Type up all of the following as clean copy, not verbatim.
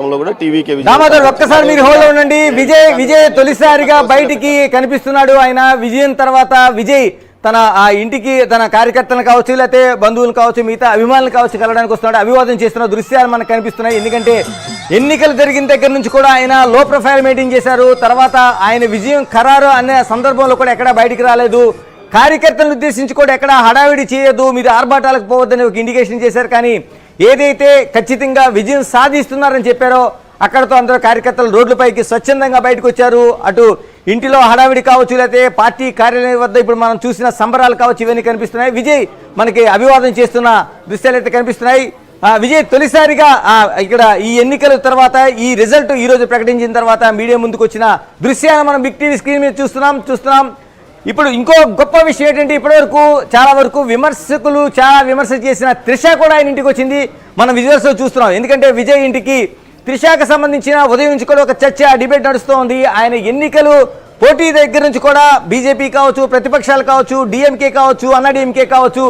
దామోదర్ ఒక్కసారి మీరు హోల్డ్ ఉండండి. విజయ్ తొలిసారిగా బయటికి కనిపిస్తున్నాడు. ఆయన విజయం తర్వాత విజయ్ తన ఆ ఇంటికి తన కార్యకర్తలను కావచ్చు, లేకపోతే బంధువులు కావచ్చు, మిగతా అభిమానులు కావచ్చు కలవడానికి వస్తున్నాడు. అభివాదం చేస్తున్న దృశ్యాలు మనకు కనిపిస్తున్నాయి. ఎందుకంటే ఎన్నికలు జరిగిన దగ్గర నుంచి కూడా ఆయన లో ప్రొఫైల్ మెయింటైన్ చేశారు. తర్వాత ఆయన విజయం ఖరారు అనే సందర్భంలో కూడా ఎక్కడా బయటికి రాలేదు. కార్యకర్తలను ఉద్దేశించి కూడా ఎక్కడా హడావిడి చేయదు, మీరు ఆర్భాటాలకు పోవద్దని ఒక ఇండికేషన్ చేశారు. కానీ ఏదైతే ఖచ్చితంగా విజయం సాధిస్తున్నారని చెప్పారో అక్కడతో అందరూ కార్యకర్తలు రోడ్లపైకి స్వచ్ఛందంగా బయటకు వచ్చారు. అటు ఇంటిలో హడావిడి కావచ్చు, లేకపోతే పార్టీ కార్యాలయం వద్ద ఇప్పుడు మనం చూసిన సంబరాలు కావచ్చు, ఇవన్నీ కనిపిస్తున్నాయి. విజయ్ మనకి అభివాదం చేస్తున్న దృశ్యాలు అయితే కనిపిస్తున్నాయి. విజయ్ తొలిసారిగా ఇక్కడ ఈ ఎన్నికల తర్వాత ఈ రిజల్ట్ ఈ రోజు ప్రకటించిన తర్వాత మీడియా ముందుకు వచ్చిన దృశ్యాలు మనం బిగ్ టీవీ స్క్రీన్ మీద చూస్తున్నాం. ఇప్పుడు ఇంకో గొప్ప విషయం ఏంటంటే ఇప్పటివరకు చాలా వరకు విమర్శకులు చాలా విమర్శలు చేసిన త్రిష కూడా ఆయన ఇంటికి వచ్చింది. మనం విజువల్స్ చూస్తున్నాం. ఎందుకంటే విజయ్ ఇంటికి త్రిషకు సంబంధించిన ఉదయం నుంచి కూడా ఒక చర్చ డిబేట్ నడుస్తోంది. ఆయన ఎన్నికలు పోటీ దగ్గర నుంచి కూడా బీజేపీ కావచ్చు, ప్రతిపక్షాలు కావచ్చు, డిఎంకే కావచ్చు, అన్నాడీఎంకే కావచ్చు,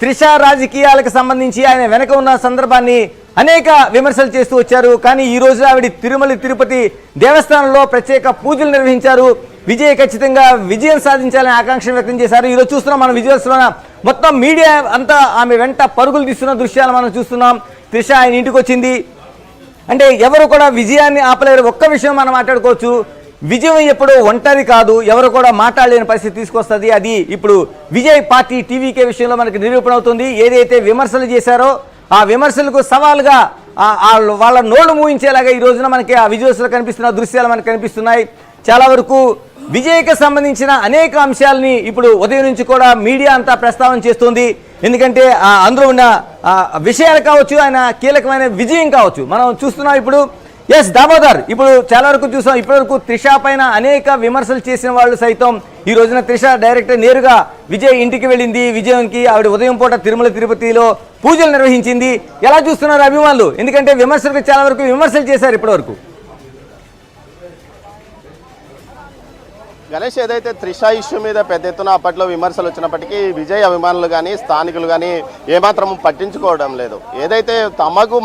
త్రిష రాజకీయాలకు సంబంధించి ఆయన వెనక ఉన్న సందర్భాన్ని అనేక విమర్శలు చేస్తూ వచ్చారు. కానీ ఈ రోజు ఆవిడ తిరుమల తిరుపతి దేవస్థానంలో ప్రత్యేక పూజలు నిర్వహించారు. విజయ్ ఖచ్చితంగా విజయం సాధించాలని ఆకాంక్ష వ్యక్తం చేశారు. ఈరోజు చూస్తున్నాం మనం విజువల్స్లోన మొత్తం మీడియా అంతా ఆమె వెంట పరుగులు తీస్తున్న దృశ్యాలు మనం చూస్తున్నాం. త్రిష ఆయన ఇంటికి వచ్చింది అంటే ఎవరు కూడా విజయాన్ని ఆపలేరు. ఒక్క విషయం మనం మాట్లాడుకోవచ్చు, విజయం ఎప్పుడు ఒంటరి కాదు, ఎవరు కూడా మాట్లాడలేని పరిస్థితి తీసుకొస్తుంది. అది ఇప్పుడు విజయ్ పార్టీ టీవీకే విషయంలో మనకి నిరూపణ అవుతుంది. ఏదైతే విమర్శలు చేశారో ఆ విమర్శలకు సవాల్గా వాళ్ళ నోళ్లు మూయించేలాగా ఈ రోజున మనకి ఆ విజువల్స్లో కనిపిస్తున్న దృశ్యాలు మనకు కనిపిస్తున్నాయి. చాలా వరకు విజయ్కి సంబంధించిన అనేక అంశాలని ఇప్పుడు ఉదయం నుంచి కూడా మీడియా అంతా ప్రస్తావన చేస్తుంది. ఎందుకంటే అందులో ఉన్న విషయాలు కావచ్చు, ఆయన కీలకమైన విజయం కావచ్చు మనం చూస్తున్నాం. ఇప్పుడు ఎస్ దామోదర్, ఇప్పుడు చాలా వరకు చూసాం. ఇప్పటివరకు త్రిష పైన అనేక విమర్శలు చేసిన వాళ్ళు సైతం ఈ రోజున త్రిష డైరెక్ట్ నేరుగా విజయ్ ఇంటికి వెళ్ళింది. విజయంకి ఆవిడ ఉదయం పూట తిరుమల తిరుపతిలో పూజలు నిర్వహించింది. ఎలా చూస్తున్నారు అభిమానులు? ఎందుకంటే విమర్శలకు చాలా వరకు విమర్శలు చేశారు ఇప్పటివరకు. గణేష్, ఏదైతే త్రిష ఇష్యూ మీద పెద్ద ఎత్తున అప్పట్లో విమర్శలు వచ్చినప్పటికీ విజయ్ అభిమానులు కానీ స్థానికులు కానీ ఏమాత్రం పట్టించుకోవడం లేదు. ఏదైతే తమకు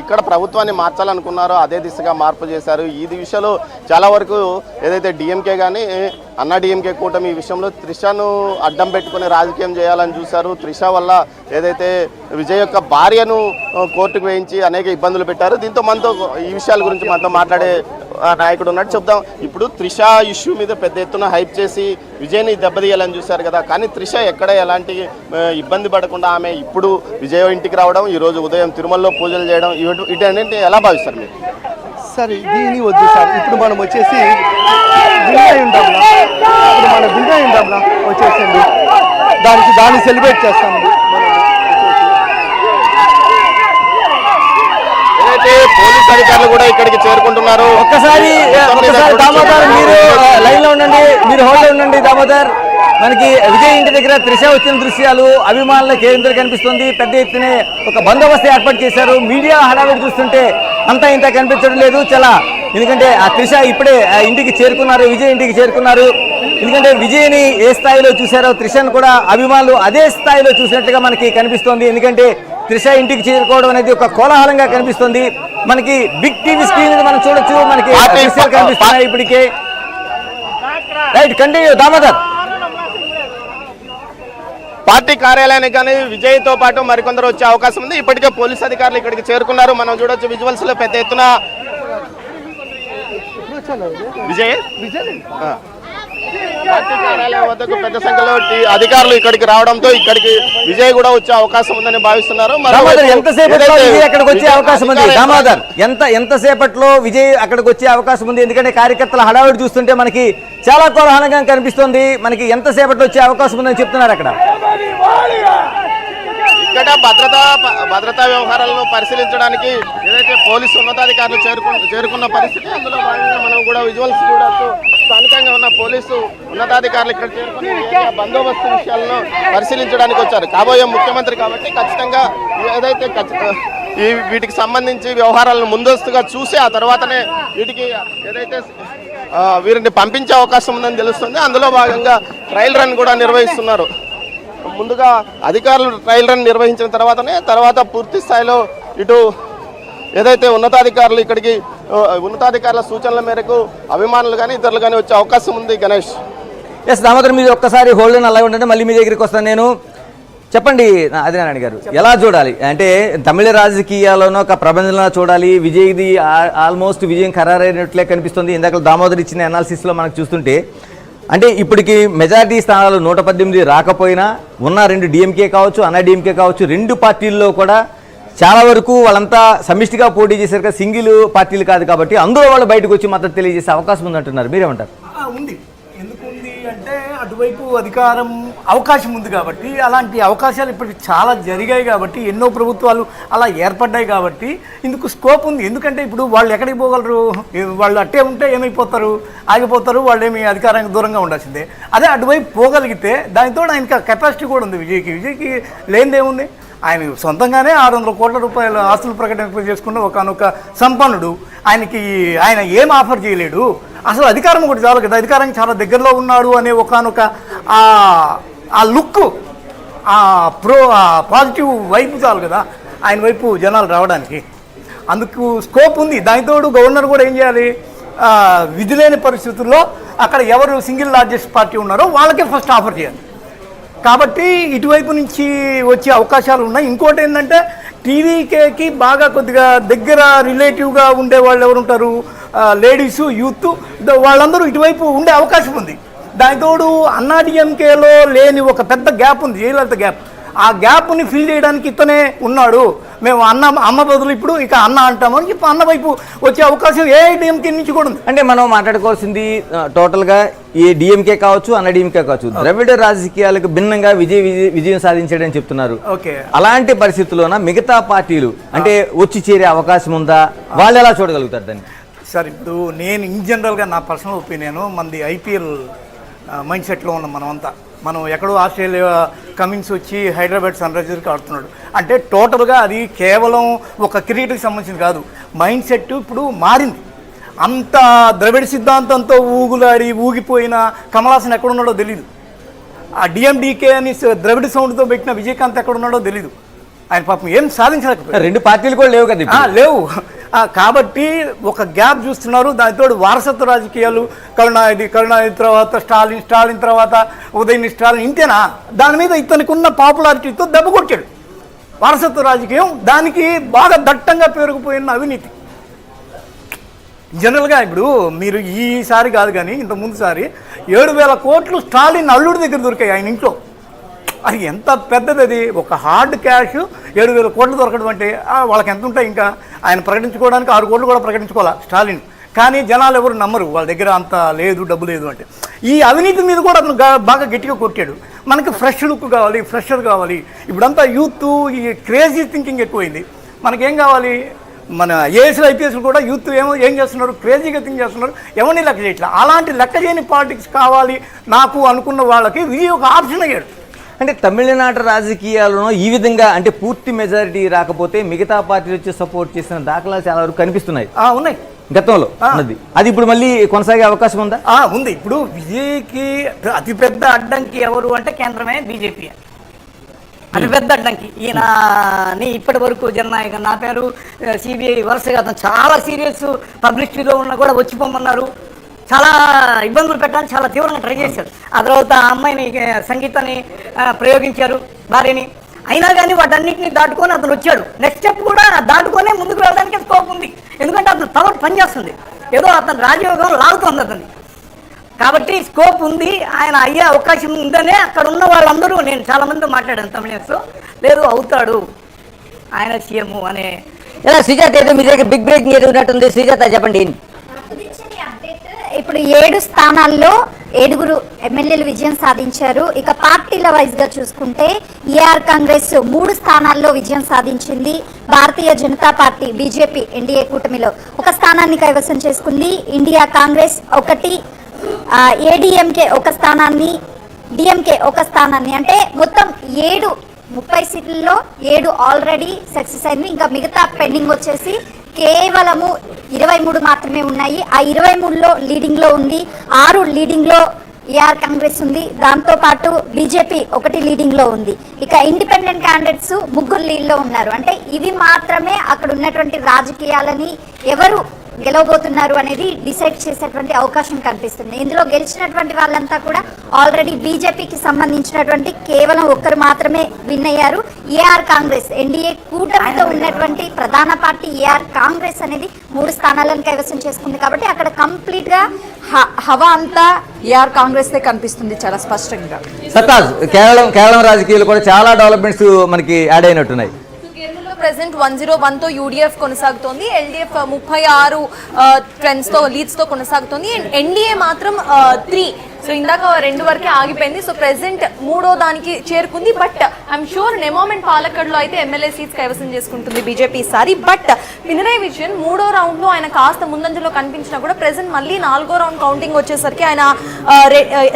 ఇక్కడ ప్రభుత్వాన్ని మార్చాలనుకున్నారో అదే దిశగా మార్పు చేశారు. ఈ విషయంలో చాలా వరకు ఏదైతే డిఎంకే కానీ అన్నా డిఎంకే కూటమి ఈ విషయంలో త్రిషను అడ్డం పెట్టుకుని రాజకీయం చేయాలని చూశారు. త్రిష వల్ల ఏదైతే విజయ్ యొక్క భార్యను కోర్టుకు వేయించి అనేక ఇబ్బందులు పెట్టారు. దీంతో మనతో ఈ విషయాల గురించి మనతో మాట్లాడే నాయకుడు ఉన్నట్టు చెప్దాం. ఇప్పుడు త్రిష ఇష్యూ మీద పెద్ద ఎత్తున హైప్ చేసి విజయ్ని దెబ్బతీయాలని చూశారు కదా, కానీ త్రిష ఎక్కడ ఎలాంటి ఇబ్బంది పడకుండా ఆమె ఇప్పుడు విజయ్ ఇంటికి రావడం, ఈరోజు ఉదయం తిరుమలలో పూజలు చేయడం, ఇటన్నింటి ఎలా భావిస్తారు మీరు? సార్ దీని వద్దు సార్, ఇప్పుడు మనం వచ్చేసి వినయ్ ఉంటాంలా వచ్చేసింది, దాన్ని సెలబ్రేట్ చేస్తామండి. పోలీస్ అధికారులు కూడా ఇక్కడికి చేరుకుంటున్నారు. ఒక్కసారి దామోదర్ మీరు లైన్ లో ఉండండి, మీరు హోల్డ్ ఉండండి. దామోదర్, మనకి విజయ్ ఇంటి దగ్గర త్రిష వచ్చిన దృశ్యాలు అభిమానుల కేంద్రం కనిపిస్తుంది. పెద్ద ఎత్తున ఒక బందోబస్తు ఏర్పాటు చేశారు. మీడియా హడావిడి చూస్తుంటే అంతా ఇంత కనిపించడం లేదు చాలా. ఎందుకంటే ఆ త్రిష ఇప్పుడే ఇంటికి చేరుకున్నారు, విజయ్ ఇంటికి చేరుకున్నారు. ఎందుకంటే విజయ్ని ఏ స్థాయిలో చూశారో త్రిషను కూడా అభిమానులు అదే స్థాయిలో చూసినట్టుగా మనకి కనిపిస్తోంది. ఎందుకంటే త్రిష ఇంటికి చేరుకోవడం అనేది ఒక కోలాహలంగా కనిపిస్తుంది. మనకి బిగ్ టీవీ స్క్రీన్ మనం చూడొచ్చు, మనకి దృశ్యాలు కనిపిస్తున్నాయి ఇప్పటికే. Right, continue Damodar. పార్టీ కార్యాలయానికి కానీ విజయ్తో పాటు మరికొందరు వచ్చే అవకాశం ఉంది. ఇప్పటికే పోలీస్ అధికారులు ఇక్కడికి చేరుకున్నారు. మనం చూడొచ్చు విజువల్స్ లో పెద్ద ఎత్తున విజయ్ పార్టీ కార్యాలయం వద్దకు పెద్ద సంఖ్యలో అధికారులు ఇక్కడికి రావడంతో ఇక్కడికి విజయ్ కూడా వచ్చే అవకాశం ఉందని భావిస్తున్నారు. ఎంతసేపట్లో విజయ్ అక్కడికి వచ్చే అవకాశం ఉంది దామోదర్? ఎంతసేపట్లో విజయ్ అక్కడికి వచ్చే అవకాశం ఉంది? ఎందుకంటే కార్యకర్తల హడావిడి చూస్తుంటే మనకి చాలా కోలాహలంగా కనిపిస్తుంది. మనకి ఎంతసేపట్లో వచ్చే అవకాశం ఉందని చెప్తున్నారు అక్కడ. ఇక్కడ భద్రతా వ్యవహారాలను పరిశీలించడానికి ఏదైతే పోలీసు ఉన్నతాధికారులు చేరుకున్న పరిస్థితి, అందులో భాగంగా మనం కూడా విజువల్స్ చూడవచ్చు. స్థానికంగా ఉన్న పోలీసు ఉన్నతాధికారులు ఇక్కడ చేరుకుని బందోబస్తు విషయాలను పరిశీలించడానికి వచ్చారు. కాబోయే ముఖ్యమంత్రి కాబట్టి ఖచ్చితంగా ఏదైతే వీటికి సంబంధించి వ్యవహారాలను ముందస్తుగా చూసి ఆ తర్వాతనే వీటికి ఏదైతే వీరిని పంపించే అవకాశం ఉందని తెలుస్తుంది. అందులో భాగంగా ట్రయల్ రన్ కూడా నిర్వహిస్తున్నారు. ముందుగా అధికారులు ట్రయల్ రన్ నిర్వహించిన తర్వాత పూర్తి స్థాయిలో ఇటు ఏదైతే ఉన్నతాధికారులు ఇక్కడికి ఉన్నతాధికారుల సూచనల మేరకు అభిమానులు కానీ ఇతరులు కానీ వచ్చే అవకాశం ఉంది. గణేష్. ఎస్ దామోదర్, మీరు ఒక్కసారి హోల్డ్ అలాగే ఉండండి, మళ్ళీ మీ దగ్గరికి వస్తాను నేను. చెప్పండి ఆదినారాయణ గారు, ఎలా చూడాలి అంటే తమిళ రాజకీయాల్లోనూ ఒక ప్రబంధంలా చూడాలి? విజయ్ది ఆల్మోస్ట్ విజయం ఖరారైనట్లే కనిపిస్తుంది. ఇందాక దామోదర్ ఇచ్చిన అనాలిసిస్లో మనకు చూస్తుంటే అంటే ఇప్పటికి మెజారిటీ స్థానాలు 118 రాకపోయినా ఉన్న 2 డిఎంకే కావచ్చు, అన్నా డిఎంకే కావచ్చు, 2 పార్టీల్లో కూడా చాలా వరకు వాళ్ళంతా సమిష్టిగా పోటీ చేశారు కదా, సింగిల్ పార్టీలు కాదు కాబట్టి అందులో వాళ్ళు బయటకు వచ్చి మద్దతు తెలియజేసే అవకాశం ఉందంటున్నారు. మీరేమంటారు? ఉంది. ఎందుకు ఉంది అంటే అటువైపు అధికారం అవకాశం ఉంది కాబట్టి, అలాంటి అవకాశాలు ఇప్పటికి చాలా జరిగాయి కాబట్టి, ఎన్నో ప్రభుత్వాలు అలా ఏర్పడ్డాయి కాబట్టి ఇందుకు స్కోప్ ఉంది. ఎందుకంటే ఇప్పుడు వాళ్ళు ఎక్కడికి పోగలరు? వాళ్ళు అట్టే ఉంటే ఏమైపోతారు? ఆగిపోతారు. వాళ్ళు ఏమి అధికారానికి దూరంగా ఉండాల్సిందే. అదే అటువైపు పోగలిగితే దానితో ఆయనకి కెపాసిటీ కూడా ఉంది. విజయ్కి లేనిదేముంది? ఆయన సొంతంగానే 600 కోట్ల రూపాయల ఆస్తులు ప్రకటన చేసుకున్న ఒకనొక సంపన్నుడు. ఆయన ఏం ఆఫర్ చేయలేడు. అసలు అధికారం ఒకటి చాలు కదా, అధికారం చాలా దగ్గరలో ఉన్నాడు అనే ఒకనొక ఆ లుక్, ఆ పాజిటివ్ వైపు చాలు కదా ఆయన వైపు జనాలు రావడానికి. అందుకు స్కోప్ ఉంది. దానితోడు గవర్నర్ కూడా ఏం చేయాలి? విధి లేని పరిస్థితుల్లో అక్కడ ఎవరు సింగిల్ లార్జెస్ట్ పార్టీ ఉన్నారో వాళ్ళకే ఫస్ట్ ఆఫర్ చేయాలి. కాబట్టి ఇటువైపు నుంచి వచ్చే అవకాశాలు ఉన్నాయి. ఇంకోటి ఏంటంటే టీవీకేకి బాగా కొద్దిగా దగ్గర రిలేటివ్గా ఉండే వాళ్ళు ఎవరు ఉంటారు? లేడీసు, యూత్, వాళ్ళందరూ ఇటువైపు ఉండే అవకాశం ఉంది. దానితోడు అన్నాడీఎంకేలో లేని ఒక పెద్ద గ్యాప్ ఉంది, జయలలిత గ్యాప్. ఆ గ్యాప్ని ఫిల్ చేయడానికి ఇతనే ఉన్నాడు. మేము అమ్మ బదులు ఇప్పుడు ఇక అన్న అంటామని చెప్పి అన్న వైపు వచ్చే అవకాశం ఏఐడిఎంకే నుంచి కూడా ఉంది. అంటే మనం మాట్లాడుకోవాల్సింది టోటల్గా ఈ డిఎంకే కావచ్చు, అన్న డిఎంకే కావచ్చు, ద్రవిడ రాజకీయాలకు భిన్నంగా విజయం సాధించాడని చెప్తున్నారు. ఓకే, అలాంటి పరిస్థితుల్లోన మిగతా పార్టీలు అంటే వచ్చి చేరే అవకాశం ఉందా? వాళ్ళు ఎలా చూడగలుగుతారు దాన్ని? సార్ ఇప్పుడు నేను ఇన్ జనరల్గా నా పర్సనల్ ఒపీనియన్, మనది ఐపీఎల్ మైండ్ సెట్లో ఉన్నాం మనమంతా. మనం ఎక్కడో ఆస్ట్రేలియా కమిన్స్ వచ్చి హైదరాబాద్ సన్ రైజర్స్కి ఆడుతున్నాడు అంటే టోటల్గా అది కేవలం ఒక క్రికెట్కి సంబంధించింది కాదు. మైండ్ సెట్ ఇప్పుడు మారింది. అంత ద్రవిడ సిద్ధాంతంతో ఊగిపోయిన కమలాసన్ ఎక్కడున్నాడో తెలీదు. ఆ డిఎండికే అని ద్రవిడ సౌండ్తో పెట్టిన విజయకాంత్ ఎక్కడున్నాడో తెలీదు. ఆయన పాపం ఏం సాధించలేకపోయారు. 2 పార్టీలు కూడా లేవు కదా, లేవు. కాబట్టి ఒక గ్యాప్ చూస్తున్నారు. దానితో వారసత్వ రాజకీయాలు, కరుణానిధి తర్వాత స్టాలిన్ తర్వాత ఉదయనిధి స్టాలిన్, ఇంతేనా? దాని మీద ఇతనికి ఉన్న పాపులారిటీతో దెబ్బ కొట్టాడు వారసత్వ రాజకీయం. దానికి బాగా దట్టంగా పెరిగిపోయిన అవినీతి. జనరల్గా ఇప్పుడు మీరు ఈసారి కాదు కానీ ఇంతకుముందు సారి 7,000 కోట్లు స్టాలిన్ అల్లుడి దగ్గర దొరికాయి ఆయన ఇంట్లో. అది ఎంత పెద్దది! అది ఒక హార్డ్ క్యాష్ 7,000 కోట్లు దొరకడం అంటే వాళ్ళకి ఎంత ఉంటాయి? ఇంకా ఆయన ప్రకటించుకోవడానికి 6 కోట్లు కూడా ప్రకటించుకోవాలా స్టాలిన్. కానీ జనాలు ఎవరు నమ్మరు, వాళ్ళ దగ్గర అంత లేదు, డబ్బు లేదు అంటే. ఈ అవినీతి మీద కూడా అతను బాగా గట్టిగా కొట్టాడు. మనకి ఫ్రెష్ లుక్ కావాలి, ఫ్రెషర్ కావాలి. ఇప్పుడంతా యూత్ ఈ క్రేజీ థింకింగ్ ఎక్కువైంది. మనకేం కావాలి? మన ఏఎస్లు ఐపీఎస్లు కూడా యూత్ ఏం చేస్తున్నారు? క్రేజీగా థింక్ చేస్తున్నారు. ఎవరిని లెక్క చేయట్లా. అలాంటి లెక్క చేయని పాలిటిక్స్ కావాలి నాకు అనుకున్న వాళ్ళకి విజయ్ ఒక ఆప్షన్ అయ్యాడు. అంటే తమిళనాడు రాజకీయాలను ఈ విధంగా అంటే పూర్తి మెజారిటీ రాకపోతే మిగతా పార్టీలు వచ్చి సపోర్ట్ చేసిన దాఖలాలు చాలా వరకు కనిపిస్తున్నాయి. ఉన్నాయి గతంలో ఉన్నది. అది ఇప్పుడు మళ్ళీ కొనసాగే అవకాశం ఉందా? ఉంది. ఇప్పుడు విజయ్కి అతిపెద్ద అడ్డంకి ఎవరు అంటే కేంద్రమే, బీజేపీ అతిపెద్ద అడ్డంకి. ఈయనని ఇప్పటి వరకు జననాయక నా పేరు సిబిఐ వరుసగా అతను చాలా సీరియస్ పబ్లిసిటీలో ఉన్నా కూడా వచ్చిపోమన్నారు. చాలా ఇబ్బందులు పెట్టడానికి చాలా తీవ్రంగా ట్రై చేశారు. ఆ తర్వాత ఆ అమ్మాయిని సంగీతాన్ని ప్రయోగించారు, భార్యని. అయినా కానీ వాటన్నిటిని దాటుకొని అతను వచ్చాడు. నెక్స్ట్ స్టెప్ కూడా దాటుకొనే ముందుకు వెళ్ళడానికి స్కోప్ ఉంది. ఎందుకంటే అతను పవర్ పనిచేస్తుంది, ఏదో అతను రాజయోగం లాగుతుంది అతన్ని. కాబట్టి స్కోప్ ఉంది, ఆయన అయ్యే అవకాశం ఉందనే అక్కడ ఉన్న వాళ్ళందరూ, నేను చాలామందితో మాట్లాడాను తమిళనాడులో, లేదు అవుతాడు ఆయన సీఎం అనే. ఇలా సుజాత ఏదో మీ దగ్గర బిగ్ బ్రేకింగ్ ఏదో ఉన్నట్టుంది. సుజాత చెప్పండి. ఇప్పుడు 7 స్థానాల్లో 7 ఎమ్మెల్యేలు విజయం సాధించారు. ఇక పార్టీల వైజ్ గా చూసుకుంటే ఏఆర్ కాంగ్రెస్ 3 స్థానాల్లో విజయం సాధించింది. Bharatiya Janata party BJP NDA కూటమిలో 1 స్థానాన్ని కైవసం చేసుకుంది. ఇండియా కాంగ్రెస్ 1, ఏడీఎంకే 1 స్థానాన్ని, డిఎంకే 1 స్థానాన్ని, అంటే మొత్తం 30 సీట్లలో 7 ఆల్రెడీ సక్సెస్ అయింది. ఇంకా మిగతా పెండింగ్ వచ్చేసి కేవలము 23 మాత్రమే ఉన్నాయి. ఆ 23లో లీడింగ్లో ఉంది. 6 లీడింగ్లో ఏఆర్ కాంగ్రెస్ ఉంది, దాంతో పాటు బీజేపీ ఒకటి లీడింగ్ లో ఉంది. ఇక ఇండిపెండెంట్ క్యాండిడేట్స్ 3 లీడ్ లో ఉన్నారు. అంటే ఇవి మాత్రమే అక్కడ ఉన్నటువంటి రాజకీయాలని ఎవరు గెలవబోతున్నారు అనేది డిసైడ్ చేసేటువంటి అవకాశం కనిపిస్తుంది. ఇందులో గెలిచినటువంటి వాళ్ళంతా కూడా ఆల్రెడీ బీజేపీకి సంబంధించినటువంటి కేవలం ఒక్కరు మాత్రమే విన్ అయ్యారు. ఏఆర్ కాంగ్రెస్ ఎన్డీఏ కూటమితో ఉన్నటువంటి ప్రధాన పార్టీ ఏఆర్ కాంగ్రెస్ అనేది 3 స్థానాలను కైవసం చేసుకుంది. కాబట్టి అక్కడ కంప్లీట్ గా హవా అంతా ఏఆర్ కాంగ్రెస్ కనిపిస్తుంది చాలా స్పష్టంగా. సత్తాజ్, కేరళం రాజకీయాలు కూడా చాలా డెవలప్మెంట్స్ మనకి యాడ్ అయినట్టున్నాయి. ప్రెసెంట్ 101తో యూడీఎఫ్ కొనసాగుతోంది, ఎల్డీఎఫ్ 36 ట్రెండ్స్తో లీడ్స్తో కొనసాగుతోంది, అండ్ ఎన్డీఏ మాత్రం 3. సో ఇందాక 2 వరకే ఆగిపోయింది. సో ప్రెసెంట్ 3వ దానికి చేరుకుంది. బట్ ఐఎమ్ షూర్ నెమోమెంట్ పాలక్కడ్లో అయితే ఎమ్మెల్యే సీట్స్ కైవసం చేసుకుంటుంది బీజేపీ ఈసారి. బట్ పినరయ్ విజయన్ 3వ రౌండ్లో ఆయన కాస్త ముందంజలో కనిపించినా కూడా ప్రెసెంట్ మళ్ళీ 4వ రౌండ్ కౌంటింగ్ వచ్చేసరికి ఆయన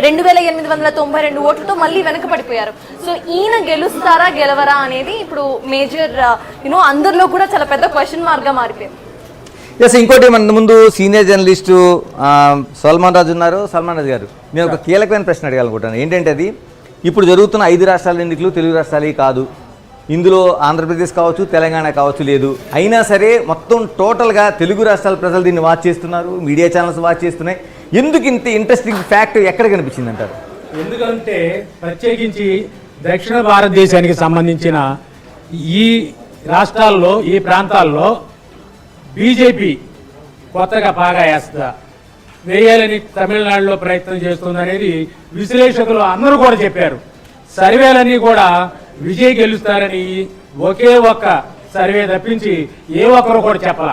2892 ఓట్లతో మళ్ళీ వెనకబడిపోయారు. సో ఈయన గెలుస్తారా గెలవరా అనేది ఇప్పుడు మేజర్ అందరిలో కూడా చాలా పెద్ద క్వశ్చన్ మార్క్గా మారిపోయింది. ఎస్, ఇంకోటి మన ముందు సీనియర్ జర్నలిస్టు సల్మాన్ రాజు ఉన్నారు. సల్మాన్ రాజు గారు, నేను ఒక కీలకమైన ప్రశ్న అడగాలనుకుంటాను. ఏంటంటే అది ఇప్పుడు జరుగుతున్న 5 రాష్ట్రాల ఎన్నికలు తెలుగు రాష్ట్రాలే కాదు, ఇందులో ఆంధ్రప్రదేశ్ కావచ్చు, తెలంగాణ కావచ్చు లేదు. అయినా సరే మొత్తం టోటల్గా తెలుగు రాష్ట్రాల ప్రజలు దీన్ని వాచ్ చేస్తున్నారు, మీడియా ఛానల్స్ వాచ్ చేస్తున్నాయి. ఎందుకు ఇంత ఇంట్రెస్టింగ్ ఫ్యాక్ట్ ఎక్కడ కనిపించింది అంటారు? ఎందుకంటే ప్రత్యేకించి దక్షిణ భారతదేశానికి సంబంధించిన ఈ రాష్ట్రాల్లో, ఈ ప్రాంతాల్లో బీజేపీ కొత్తగా పాగా వేయాలని తమిళనాడులో ప్రయత్నం చేస్తుందనేది విశ్లేషకులు అందరూ కూడా చెప్పారు. సర్వేలన్నీ కూడా విజయ్ గెలుస్తారని ఒకే ఒక్క సర్వే తప్పించి ఏ ఒక్కరు కూడా చెప్పాల.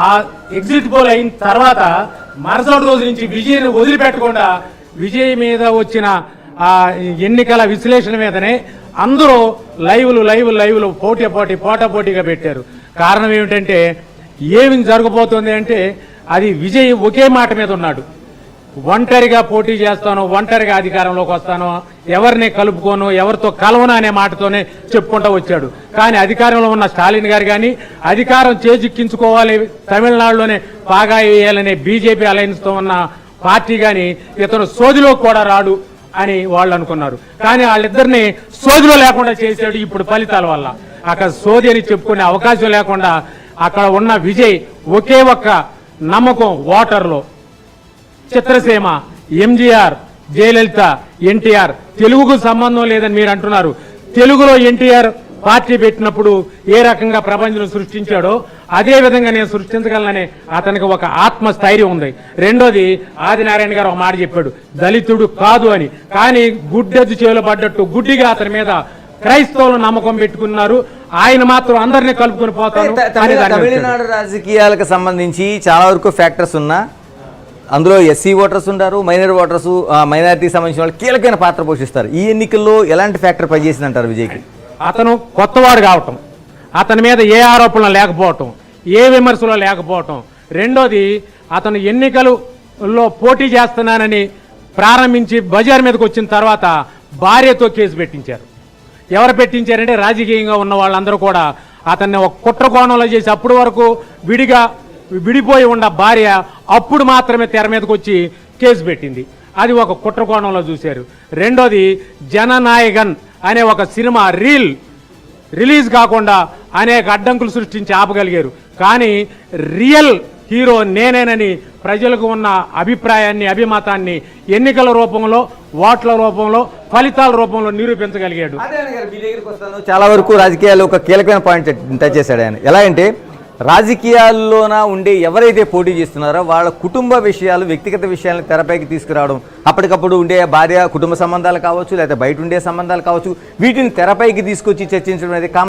ఆ ఎగ్జిట్ పోల్ అయిన తర్వాత మరుసటి రోజు నుంచి విజయ్ని వదిలిపెట్టకుండా విజయ్ మీద వచ్చిన ఆ ఎన్నికల విశ్లేషణ మీదనే అందరూ లైవ్లు పోటాపోటీగా పెట్టారు. కారణం ఏమిటంటే ఏమి జరగబోతుంది అంటే అది విజయ్ ఒకే మాట మీద ఉన్నాడు. ఒంటరిగా పోటీ చేస్తాను, ఒంటరిగా అధికారంలోకి వస్తాను, ఎవరిని కలుపుకోను, ఎవరితో కలవను అనే మాటతోనే చెప్పుకుంటూ వచ్చాడు. కానీ అధికారంలో ఉన్న స్టాలిన్ గారు కానీ, అధికారం చేజిక్కించుకోవాలి తమిళనాడులోనే పాగా వేయాలనే బీజేపీ అలయన్స్తో ఉన్న పార్టీ కానీ ఇతను సోదిలో కూడా రాడు అని వాళ్ళు అనుకున్నారు. కానీ వాళ్ళిద్దరిని సోదిలో లేకుండా చేశాడు. ఇప్పుడు ఫలితాల వల్ల అక్కడ సోది అని చెప్పుకునే అవకాశం లేకుండా అక్కడ ఉన్న విజయ్ ఒకే ఒక్క నమ్మకం ఓటర్లో, చిత్రసీమ, ఎంజీఆర్, జయలలిత, ఎన్టీఆర్, తెలుగుకు సంబంధం లేదని మీరు అంటున్నారు. తెలుగులో ఎన్టీఆర్ పార్టీ పెట్టినప్పుడు ఏ రకంగా ప్రపంచం సృష్టించాడో అదే విధంగా నేను సృష్టించగలనని అతనికి ఒక ఆత్మస్థైర్యం ఉంది. రెండోది, ఆదినారాయణ గారు ఒక మాట చెప్పాడు, దళితుడు కాదు అని. కానీ గుడ్డెద్దు చేలో పడ్డట్టు గుడ్డిగా అతని మీద క్రైస్తవులు నమ్మకం పెట్టుకున్నారు. ఆయన మాత్రం అందరినీ కలుపుకొని పోతారు. తమిళనాడు రాజకీయాలకు సంబంధించి చాలా వరకు ఫ్యాక్టర్స్ ఉన్నా అందులో ఎస్సీ ఓటర్స్ ఉంటారు, మైనర్ ఓటర్స్, మైనారిటీకి సంబంధించిన వాళ్ళు కీలకమైన పాత్ర పోషిస్తారు. ఈ ఎన్నికల్లో ఎలాంటి ఫ్యాక్టర్ పనిచేసింది అంటారు విజయ్కి? అతను కొత్తవాడు కావటం, అతని మీద ఏ ఆరోపణలు లేకపోవటం, ఏ విమర్శలు లేకపోవటం. రెండోది, అతను ఎన్నికలలో పోటీ చేస్తున్నానని ప్రారంభించి బజార్ మీదకి వచ్చిన తర్వాత భార్యతో కేసు పెట్టించారు. ఎవరు పెట్టించారంటే రాజకీయంగా ఉన్న వాళ్ళందరూ కూడా అతన్ని ఒక కుట్ర కోణంలో చేసి అప్పటి వరకు విడిపోయి ఉన్న భార్య అప్పుడు మాత్రమే తెర మీదకి వచ్చి కేసు పెట్టింది. అది ఒక కుట్ర కోణంలో చూశారు. రెండోది, జననాయగన్ అనే ఒక సినిమా రిలీజ్ కాకుండా అనేక అడ్డంకులు సృష్టించి ఆపగలిగారు. కానీ రియల్ హీరో నేనేనని ప్రజలకు ఉన్న అభిప్రాయాన్ని, అభిమతాన్ని ఎన్నికల రూపంలో, ఓట్ల రూపంలో, ఫలితాల రూపంలో నిరూపించగలిగాడు. చాలా వరకు రాజకీయాలు ఒక కీలకమైన పాయింట్ టచ్ చేశాడు ఆయన. ఎలా అంటే రాజకీయాల్లోన ఉండే ఎవరైతే పోటీ చేస్తున్నారో వాళ్ళ కుటుంబ విషయాలు, వ్యక్తిగత విషయాలను తెరపైకి తీసుకురావడం, అప్పటికప్పుడు ఉండే భార్య కుటుంబ సంబంధాలు కావచ్చు, లేకపోతే బయట ఉండే సంబంధాలు కావచ్చు, వీటిని తెరపైకి తీసుకొచ్చి చర్చించడం అనేది